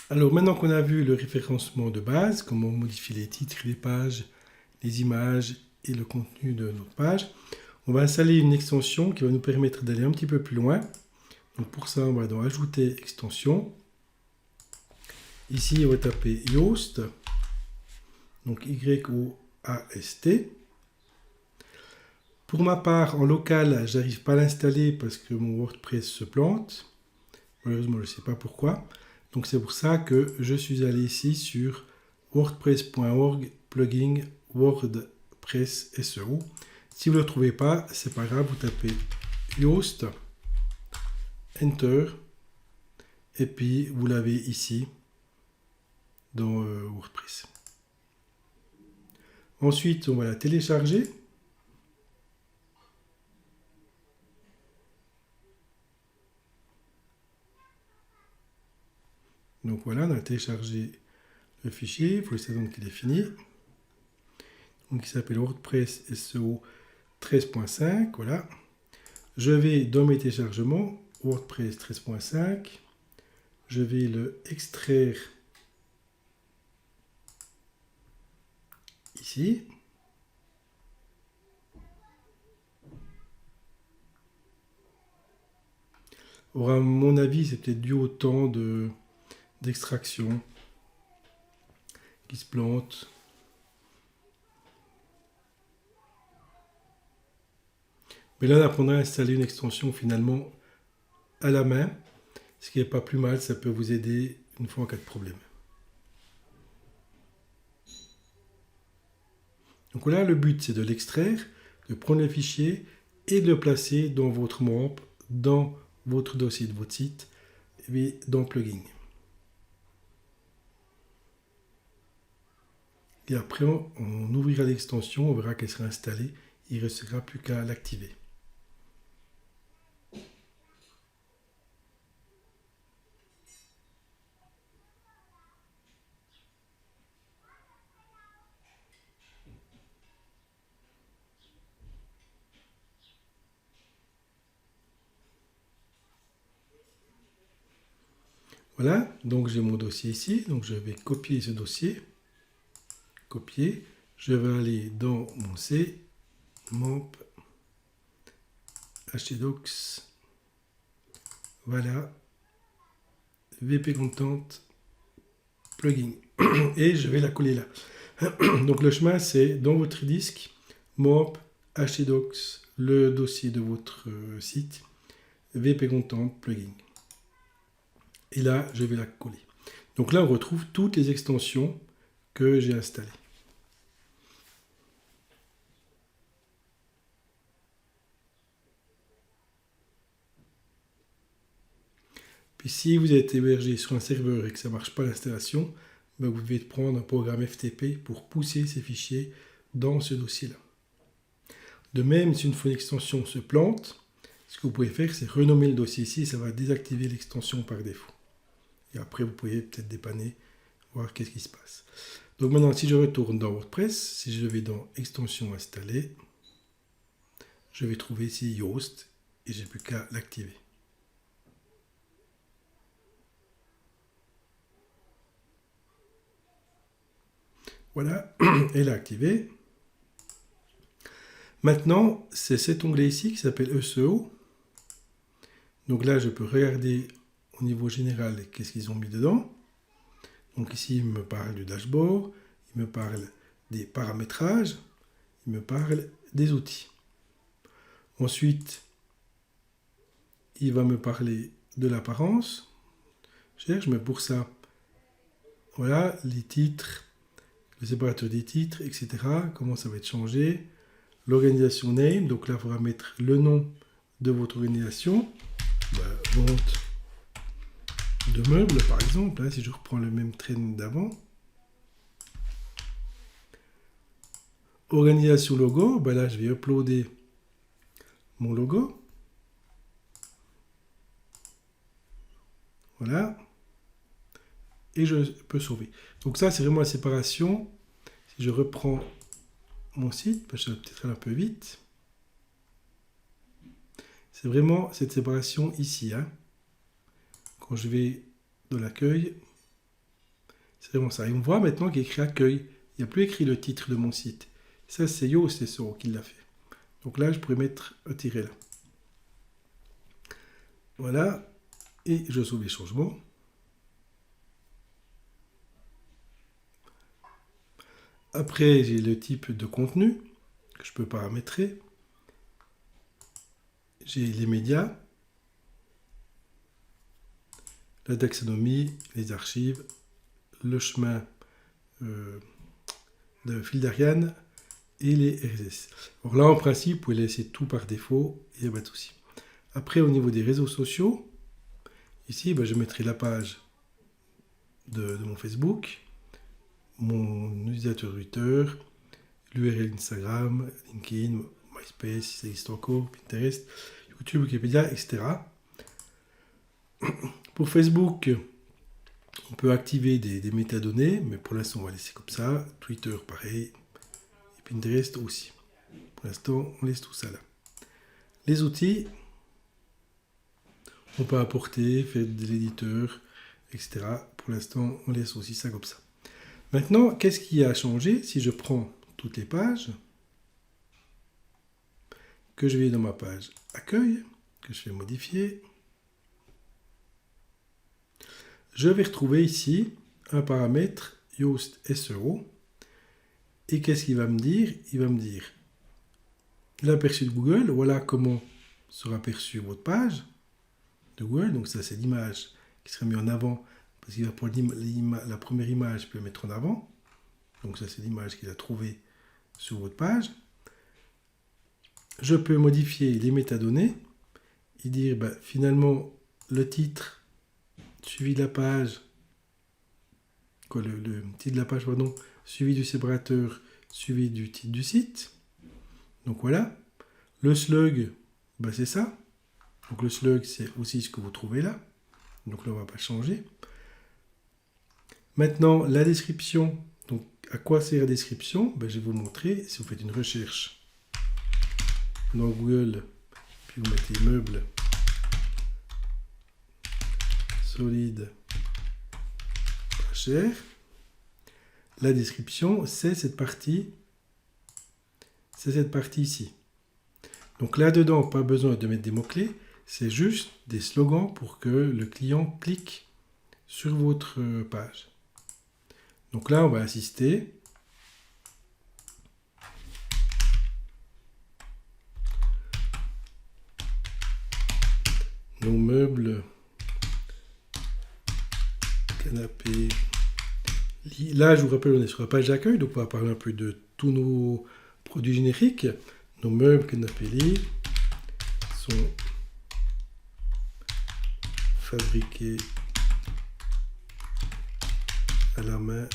Alors maintenant qu'on a vu le référencement de base, comment modifier les titres, les pages, les images et le contenu de notre page, on va installer une extension qui va nous permettre d'aller un petit peu plus loin. Donc pour ça, on va donc ajouter extension. Ici, on va taper Yoast, donc Y-O-A-S-T. Pour ma part, en local, j'arrive pas à l'installer parce que mon WordPress se plante. Malheureusement, je ne sais pas pourquoi. Donc c'est pour ça que je suis allé ici sur wordpress.org plugin WordPress SEO. Si vous ne le trouvez pas, c'est pas grave, vous tapez Yoast, Enter, et puis vous l'avez ici dans WordPress. Ensuite, on va la télécharger. Donc voilà, on a téléchargé le fichier, il faut laisser attendre qu'il est fini. Donc il s'appelle WordPress SEO 13.5, voilà. Je vais dans mes téléchargements, WordPress 13.5, je vais le extraire ici. Or, à mon avis, c'est peut-être dû au temps d'extraction qui se plante. Mais là, on apprendra à installer une extension finalement à la main, ce qui n'est pas plus mal, ça peut vous aider une fois en cas de problème. Donc voilà, le but c'est de l'extraire, de prendre le fichier et de le placer dans votre MOMP, dans votre dossier de votre site, et dans Plugin. Et après, on ouvrira l'extension, on verra qu'elle sera installée, il ne restera plus qu'à l'activer. Voilà, donc j'ai mon dossier ici, donc je vais copier ce dossier, copier, je vais aller dans mon C, MOMP, htdocs, voilà, VP Content, plugin, et je vais la coller là. Donc le chemin c'est dans votre disque, MOMP, htdocs, le dossier de votre site, VP Content, plugin. Et là, je vais la coller. Donc là, on retrouve toutes les extensions que j'ai installées. Puis si vous êtes hébergé sur un serveur et que ça ne marche pas l'installation, ben vous devez prendre un programme FTP pour pousser ces fichiers dans ce dossier-là. De même, si une fois l'extension se plante, ce que vous pouvez faire, c'est renommer le dossier ici et ça va désactiver l'extension par défaut. Et après, vous pouvez peut-être dépanner, voir qu'est-ce qui se passe. Donc maintenant, si je retourne dans WordPress, si je vais dans Extension installée, je vais trouver ici Yoast et j'ai plus qu'à l'activer. Voilà, elle est activée. Maintenant, c'est cet onglet ici qui s'appelle SEO. Donc là, je peux regarder au niveau général qu'est-ce qu'ils ont mis dedans. Donc ici, il me parle du dashboard, il me parle des paramétrages, il me parle des outils. Ensuite, il va me parler de l'apparence. Je cherche, mais pour ça, voilà, les titres, le séparateur des titres, etc. Comment ça va être changé. L'organisation name, donc là, il faudra mettre le nom de votre organisation. Vente de meubles, par exemple, hein, si je reprends le même trend d'avant. Organisation logo, ben là, je vais uploader mon logo. Voilà. Et je peux sauver. Donc ça, c'est vraiment la séparation. Si je reprends mon site, parce que ça va peut-être aller un peu vite. C'est vraiment cette séparation ici. Hein. Quand je vais dans l'accueil, C'est vraiment ça. Et on voit maintenant qu'il y a écrit accueil. Il n'y a plus écrit le titre de mon site. Ça, c'est Yoast SEO qui l'a fait. Donc là, je pourrais mettre un tiret là. Voilà. Et je sauve les changements. Après, j'ai le type de contenu que je peux paramétrer. J'ai les médias, la taxonomie, les archives, le chemin de fil d'Ariane et les RSS. Alors là, en principe, vous pouvez laisser tout par défaut, il n'y a pas de souci. Après, au niveau des réseaux sociaux, ici, je mettrai la page de mon Facebook, mon utilisateur Twitter, l'URL Instagram, LinkedIn, MySpace, si ça existe encore, Pinterest, YouTube, Wikipédia, etc. Pour Facebook, on peut activer des métadonnées, mais pour l'instant, on va laisser comme ça. Twitter, pareil. Et Pinterest aussi. Pour l'instant, on laisse tout ça là. Les outils, on peut apporter, faire de l'éditeur, etc. Pour l'instant, on laisse aussi ça comme ça. Maintenant, qu'est-ce qui a changé si je prends toutes les pages, que je vais dans ma page accueil, que je vais modifier. Je vais retrouver ici un paramètre Yoast SEO. Et qu'est-ce qu'il va me dire? Il va me dire l'aperçu de Google, voilà comment sera perçue votre page de Google. Donc ça, c'est l'image qui sera mise en avant, parce qu'il va prendre la première image puis la mettre en avant. Donc ça, c'est l'image qu'il a trouvée sur votre page. Je peux modifier les métadonnées et dire finalement le titre suivi de la page, le titre de la page, pardon, suivi du séparateur, suivi du titre du site. Donc voilà. Le slug, c'est ça. Donc le slug, c'est aussi ce que vous trouvez là. Donc là, on ne va pas changer. Maintenant, la description. Donc, à quoi sert la description? Je vais vous montrer. Si vous faites une recherche dans Google, puis vous mettez meubles solides pas cher, la description, c'est cette partie ici. Donc là-dedans, pas besoin de mettre des mots-clés, c'est juste des slogans pour que le client clique sur votre page. Donc là, on va insister. Nos meubles, canapé, lit. Là, je vous rappelle, on est sur la page d'accueil, donc on va parler un peu de tous nos produits génériques. Nos meubles, canapé, lit sont fabriqués à la main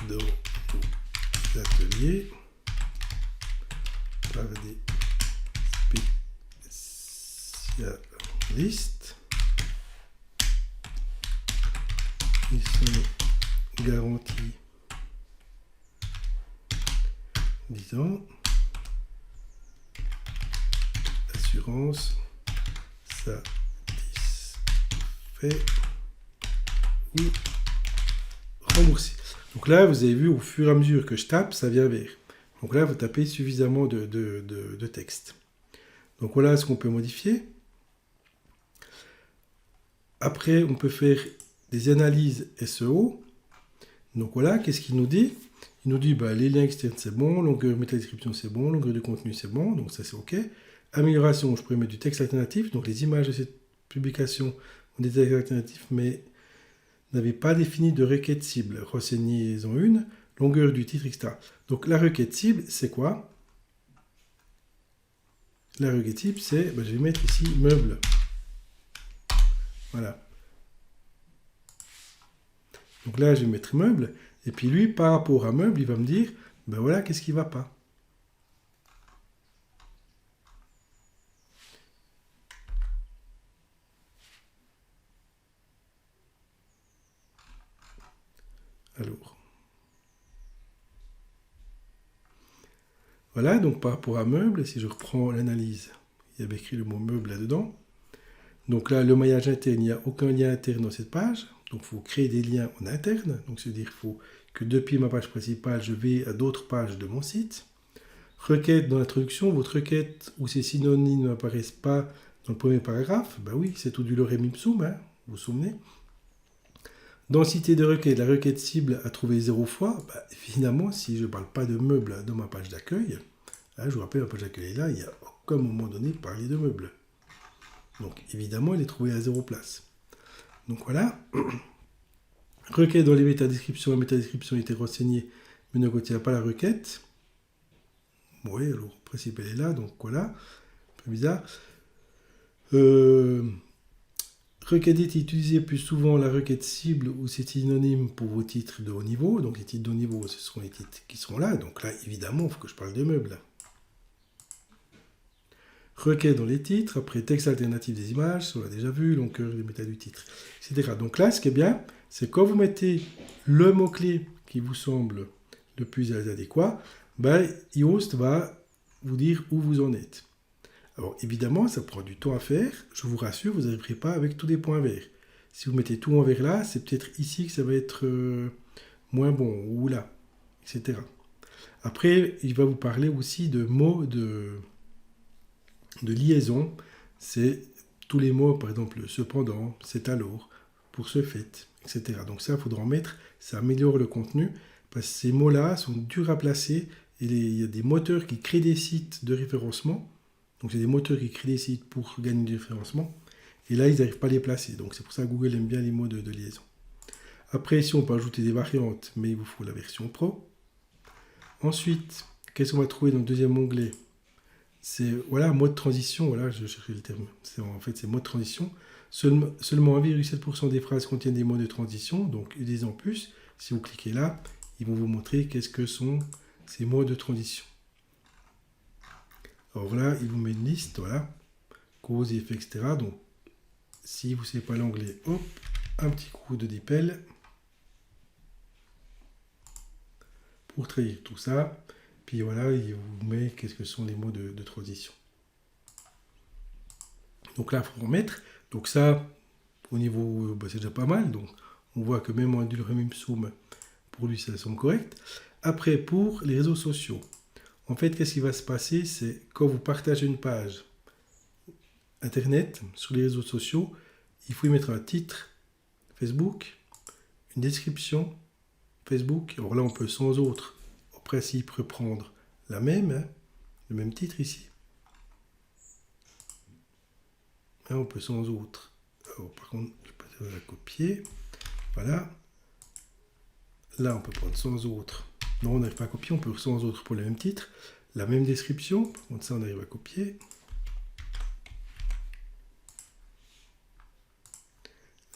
dans nos ateliers par des spécialistes. Ils sont garantis 10 ans. Assurance satisfait ou remboursé. Donc là, vous avez vu, au fur et à mesure que je tape, ça vient vers. Donc là, vous tapez suffisamment de texte. Donc voilà ce qu'on peut modifier. Après, on peut faire des analyses SEO. Donc voilà, qu'est-ce qu'il nous dit? Il nous dit, les liens externes, c'est bon, longueur, mettre la description, c'est bon, longueur de contenu, c'est bon, donc ça, c'est OK. Amélioration, je pourrais mettre du texte alternatif, donc les images de cette publication ont des textes alternatifs, mais n'avaient pas défini de requête cible. Renseignez-en une, longueur du titre, etc. Donc la requête cible, c'est quoi? La requête cible, c'est, je vais mettre ici meuble. Voilà. Donc là, je vais mettre meuble, et puis lui, par rapport à meuble, il va me dire, voilà, qu'est-ce qui ne va pas. Alors, voilà, donc par rapport à meuble, si je reprends l'analyse, il y avait écrit le mot meuble là-dedans. Donc là, le maillage interne, il n'y a aucun lien interne dans cette page. Donc il faut créer des liens en interne. Donc c'est-à-dire qu'il faut que depuis ma page principale, je vais à d'autres pages de mon site. Requête dans l'introduction, votre requête où ces synonymes n'apparaissent pas dans le premier paragraphe, ben oui, c'est tout du lorem ipsum, hein, vous vous souvenez. Densité de requête, la requête cible a trouvé 0 fois. Ben, évidemment, si je ne parle pas de meubles dans ma page d'accueil, hein, je vous rappelle, ma page d'accueil est là, il n'y a aucun moment donné parler de meubles. Donc évidemment, il est trouvé à 0 place. Donc voilà. Requête dans les métadescriptions, la métadescription était renseignée, mais ne contient pas la requête. Oui, alors, le principe, elle est là, donc voilà. Un peu bizarre. Requête est utilisée plus souvent la requête cible ou c'est synonyme pour vos titres de haut niveau. Donc les titres de haut niveau, ce sont les titres qui sont là. Donc là, évidemment, il faut que je parle de meubles. Requête dans les titres, après texte alternatif des images, on l'a déjà vu, longueur des méta du titre, etc. Donc là, ce qui est bien, c'est quand vous mettez le mot-clé qui vous semble le plus adéquat, ben, Yoast va vous dire où vous en êtes. Alors évidemment, ça prend du temps à faire. Je vous rassure, vous n'arriverez pas avec tous les points verts. Si vous mettez tout en vert là, c'est peut-être ici que ça va être moins bon, ou là, etc. Après, il va vous parler aussi de mots de liaison. C'est tous les mots, par exemple, cependant, c'est alors, pour ce fait, etc. Donc ça, il faudra en mettre, ça améliore le contenu, parce que ces mots-là sont durs à placer, et il y a des moteurs qui créent des sites de référencement. Donc, c'est des moteurs qui créent des sites pour gagner du référencement. Et là, ils n'arrivent pas à les placer. Donc, c'est pour ça que Google aime bien les mots de liaison. Après, ici, on peut ajouter des variantes, mais il vous faut la version Pro. Ensuite, qu'est-ce qu'on va trouver dans le deuxième onglet? C'est, voilà, mode transition. Voilà, je cherchais le terme. En fait, c'est mode transition. Seulement 1,7% des phrases contiennent des mots de transition. Donc, utilisez-en plus. Si vous cliquez là, ils vont vous montrer qu'est-ce que sont ces mots de transition. Alors là, il vous met une liste, voilà, cause, effet, etc. Donc, si vous ne savez pas l'anglais, hop, un petit coup de DeepL pour traduire tout ça. Puis voilà, il vous met qu'est-ce que sont les mots de transition. Donc là, il faut remettre. Donc ça, au niveau, c'est déjà pas mal. Donc, on voit que même en lorem ipsum, pour lui, ça semble correct. Après, pour les réseaux sociaux. En fait, qu'est-ce qui va se passer? C'est quand vous partagez une page Internet sur les réseaux sociaux, il faut y mettre un titre Facebook, une description Facebook. Alors là, on peut sans autre, au principe, reprendre la même, hein, le même titre ici. Là, on peut sans autre. Alors, par contre, je peux la copier. Voilà. Là, on peut prendre sans autre. Non, on n'arrive pas à copier, on peut sans autre pour le même titre. La même description, par contre ça on arrive à copier.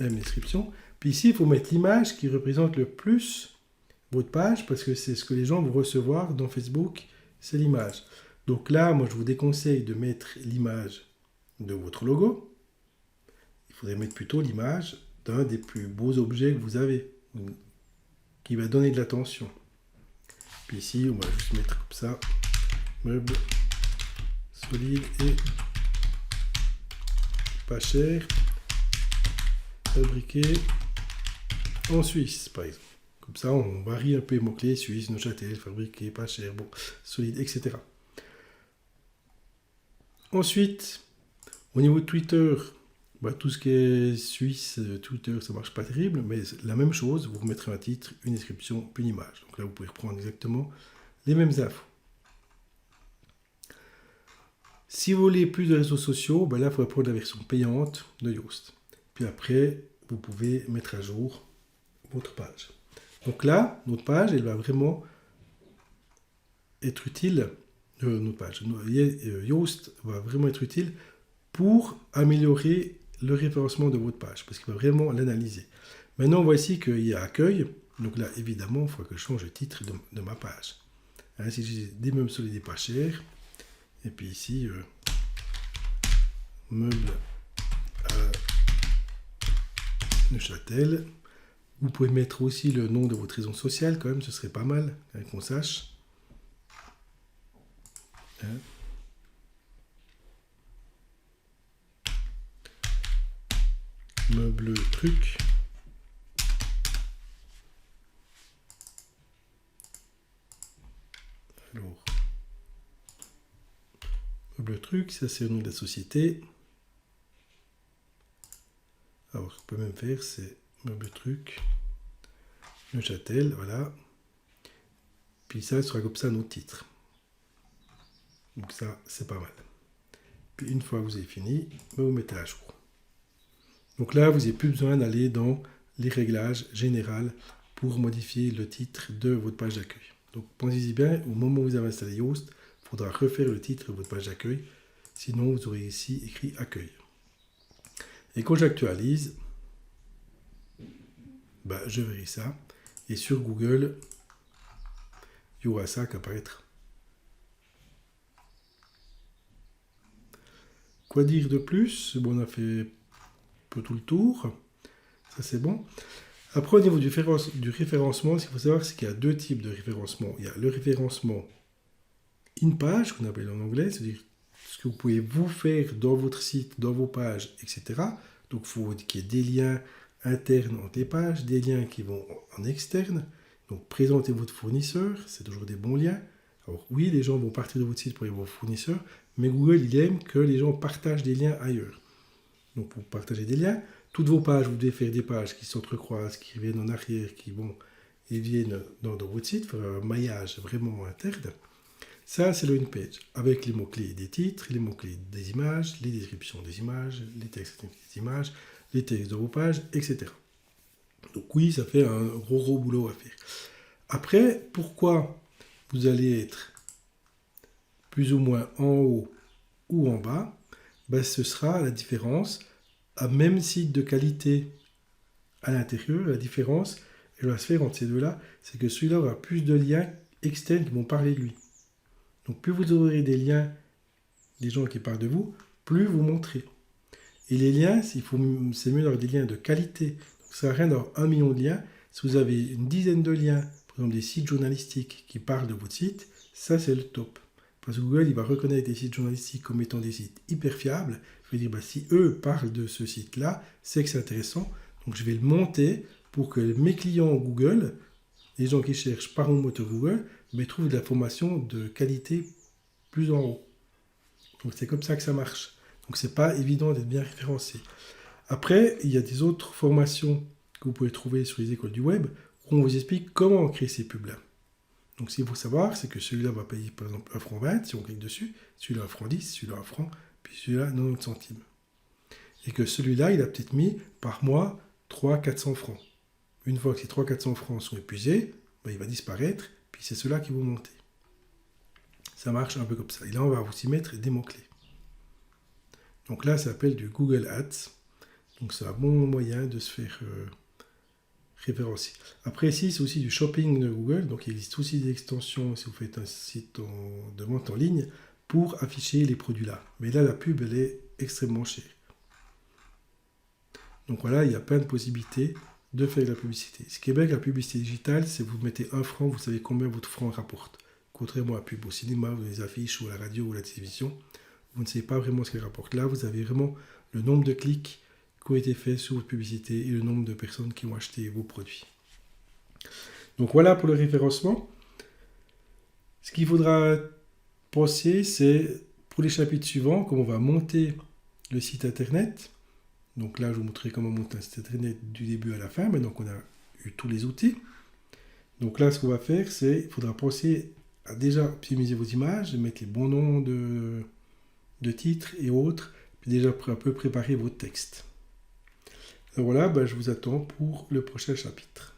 La même description. Puis ici, il faut mettre l'image qui représente le plus votre page, parce que c'est ce que les gens vont recevoir dans Facebook, c'est l'image. Donc là, moi je vous déconseille de mettre l'image de votre logo. Il faudrait mettre plutôt l'image d'un des plus beaux objets que vous avez, qui va donner de l'attention. Puis ici, on va juste mettre comme ça, meuble solide et pas cher, fabriqué en Suisse, par exemple. Comme ça, on varie un peu les mots-clés, Suisse, Neuchâtel, fabriqué, pas cher, bon, solide, etc. Ensuite, au niveau de Twitter, bah, tout ce qui est Suisse, Twitter, ça marche pas terrible, mais la même chose, vous mettrez un titre, une description, puis une image. Donc là, vous pouvez reprendre exactement les mêmes infos. Si vous voulez plus de réseaux sociaux, bah là, il faudra prendre la version payante de Yoast. Puis après, vous pouvez mettre à jour votre page. Donc là, notre page, elle va vraiment être utile. Notre page, Yoast va vraiment être utile pour améliorer le référencement de votre page, parce qu'il va vraiment l'analyser. Maintenant, on voit ici qu'il y a accueil. Donc là, évidemment, il faut que je change le titre de ma page. Hein, si j'ai des meubles solides et pas chers, et puis ici, meubles à Neuchâtel. Vous pouvez mettre aussi le nom de votre raison sociale, quand même, ce serait pas mal, hein, qu'on sache. Hein. Meuble truc. Meuble Truc, ça c'est le nom de la société. Alors, ce qu'on peut même faire, c'est Meuble Truc, Neuchâtel, voilà. Puis ça sera comme ça notre titre. Donc ça, c'est pas mal. Puis une fois que vous avez fini, vous mettez à jour. Donc là, vous n'avez plus besoin d'aller dans les réglages généraux pour modifier le titre de votre page d'accueil. Donc pensez-y bien, au moment où vous avez installé Yoast, il faudra refaire le titre de votre page d'accueil. Sinon, vous aurez ici écrit accueil. Et quand j'actualise, je verrai ça. Et sur Google, il y aura ça qui apparaîtra. Quoi dire de plus? Bon, on a fait un peu tout le tour. Ça, c'est bon. Après, au niveau du référencement, ce qu'il faut savoir, c'est qu'il y a deux types de référencement. Il y a le référencement in-page, qu'on appelle en anglais, c'est-à-dire ce que vous pouvez vous faire dans votre site, dans vos pages, etc. Donc, il faut qu'il y ait des liens internes entre les pages, des liens qui vont en externe. Donc, présentez votre fournisseur, c'est toujours des bons liens. Alors, oui, les gens vont partir de votre site pour aller voir vos fournisseurs, mais Google, il aime que les gens partagent des liens ailleurs. Donc, pour partager des liens, toutes vos pages, vous devez faire des pages qui s'entrecroisent, qui reviennent en arrière, qui vont et viennent dans votre site, faire un maillage vraiment interne. Ça, c'est le in-page, avec les mots-clés des titres, les mots-clés des images, les descriptions des images, les textes des images, les textes de vos pages, etc. Donc oui, ça fait un gros boulot à faire. Après, pourquoi vous allez être plus ou moins en haut ou en bas, ce sera la différence. À même site de qualité à l'intérieur, la différence, elle va se faire entre ces deux-là, c'est que celui-là aura plus de liens externes qui vont parler de lui. Donc plus vous aurez des liens, des gens qui parlent de vous, plus vous montrez. Et les liens, c'est mieux d'avoir des liens de qualité. Donc, ça sert à rien d'avoir 1 million de liens. Si vous avez une dizaine de liens, par exemple des sites journalistiques qui parlent de votre site, ça c'est le top. Parce que Google, il va reconnaître les sites journalistiques comme étant des sites hyper fiables. Il va dire, si eux parlent de ce site-là, c'est que c'est intéressant. Donc, je vais le monter pour que mes clients Google, les gens qui cherchent par mon moteur Google, trouvent de l'information de qualité plus en haut. Donc, c'est comme ça que ça marche. Donc, c'est pas évident d'être bien référencé. Après, il y a des autres formations que vous pouvez trouver sur les écoles du web où on vous explique comment créer ces pubs-là. Donc, ce qu'il faut savoir, c'est que celui-là va payer par exemple 1,20 franc si on clique dessus, celui-là 1,10 franc, celui-là 1 franc, puis celui-là 90 centimes. Et que celui-là, il a peut-être mis par mois 300-400 francs. Une fois que ces 300-400 francs sont épuisés, il va disparaître, puis c'est ceux-là qui vont monter. Ça marche un peu comme ça. Et là, on va aussi mettre des mots-clés. Donc là, ça s'appelle du Google Ads. Donc c'est un bon moyen de se faire référencier. Après ici, c'est aussi du shopping de Google. Donc il existe aussi des extensions si vous faites un site de vente en ligne pour afficher les produits là. Mais là, la pub, elle est extrêmement chère. Donc voilà, il y a plein de possibilités de faire de la publicité. Ce qui est bien avec la publicité digitale, c'est que vous mettez 1 franc, vous savez combien votre franc rapporte. Contrairement à la pub au cinéma, ou les affiches, ou à la radio, ou à la télévision, vous ne savez pas vraiment ce qu'elle rapporte. Là, vous avez vraiment le nombre de clics qui ont été faits sur votre publicité et le nombre de personnes qui ont acheté vos produits. Donc voilà pour le référencement. Ce qu'il faudra penser, c'est pour les chapitres suivants, comment on va monter le site internet. Donc là, je vous montrerai comment monter un site internet du début à la fin. Maintenant qu'on a eu tous les outils. Donc là, ce qu'on va faire, c'est il faudra penser à déjà optimiser vos images, mettre les bons noms de titres et autres, puis déjà un peu préparer vos textes. Alors voilà, je vous attends pour le prochain chapitre.